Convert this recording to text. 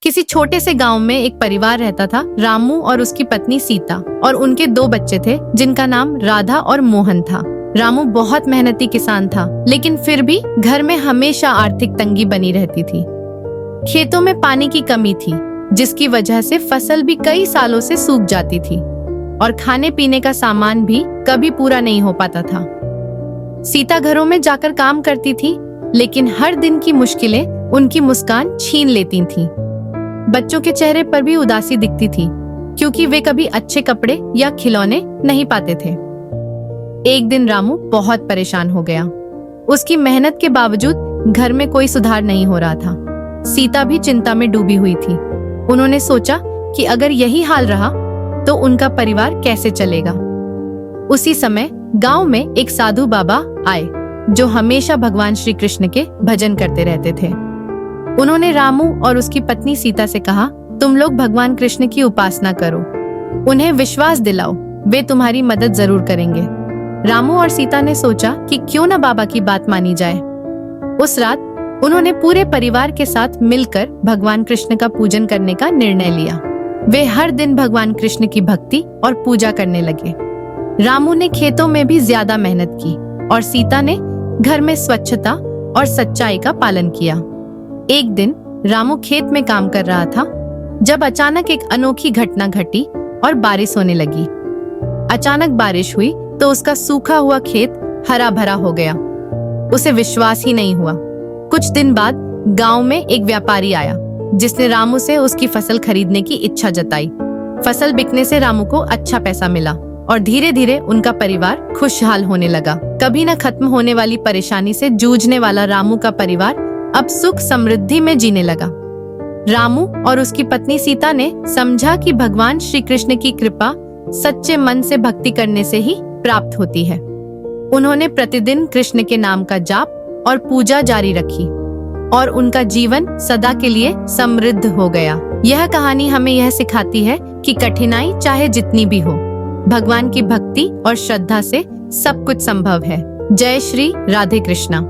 किसी छोटे से गांव में एक परिवार रहता था, रामू और उसकी पत्नी सीता, और उनके 2 बच्चे थे जिनका नाम राधा और मोहन था। रामू बहुत मेहनती किसान था, लेकिन फिर भी घर में हमेशा आर्थिक तंगी बनी रहती थी। खेतों में पानी की कमी थी, जिसकी वजह से फसल भी कई सालों से सूख जाती थी और खाने पीने का सामान भी कभी पूरा नहीं हो पाता था। सीता घरों में जाकर काम करती थी, लेकिन हर दिन की मुश्किलें उनकी मुस्कान छीन लेती थीं। बच्चों के चेहरे पर भी उदासी दिखती थी, क्योंकि वे कभी अच्छे कपड़े या खिलौने नहीं पाते थे। एक दिन रामू बहुत परेशान हो गया। उसकी मेहनत के बावजूद घर में कोई सुधार नहीं हो रहा था। सीता भी चिंता में डूबी हुई थी। उन्होंने सोचा कि अगर यही हाल रहा तो उनका परिवार कैसे चलेगा। उसी समय गांव में एक साधु बाबा आए, जो हमेशा भगवान श्री कृष्ण के भजन करते रहते थे। उन्होंने रामू और उसकी पत्नी सीता से कहा, तुम लोग भगवान कृष्ण की उपासना करो, उन्हें विश्वास दिलाओ, वे तुम्हारी मदद जरूर करेंगे। रामू और सीता ने सोचा कि क्यों न बाबा की बात मानी जाए। उस रात उन्होंने पूरे परिवार के साथ मिलकर भगवान कृष्ण का पूजन करने का निर्णय लिया। वे हर दिन भगवान कृष्ण की भक्ति और पूजा करने लगे। रामू ने खेतों में भी ज्यादा मेहनत की और सीता ने घर में स्वच्छता और सच्चाई का पालन किया। एक दिन रामू खेत में काम कर रहा था, जब अचानक एक अनोखी घटना घटी और बारिश होने लगी। अचानक बारिश हुई तो उसका सूखा हुआ खेत हरा भरा हो गया। उसे विश्वास ही नहीं हुआ। कुछ दिन बाद गांव में एक व्यापारी आया, जिसने रामू से उसकी फसल खरीदने की इच्छा जताई। फसल बिकने से रामू को अच्छा पैसा मिला और धीरे धीरे उनका परिवार खुशहाल होने लगा। कभी न खत्म होने वाली परेशानी से जूझने वाला रामू का परिवार अब सुख समृद्धि में जीने लगा। रामू और उसकी पत्नी सीता ने समझा कि भगवान श्री कृष्ण की कृपा सच्चे मन से भक्ति करने से ही प्राप्त होती है। उन्होंने प्रतिदिन कृष्ण के नाम का जाप और पूजा जारी रखी और उनका जीवन सदा के लिए समृद्ध हो गया। यह कहानी हमें यह सिखाती है कि कठिनाई चाहे जितनी भी हो, भगवान की भक्ति और श्रद्धा से सब कुछ संभव है। जय श्री राधे कृष्णा।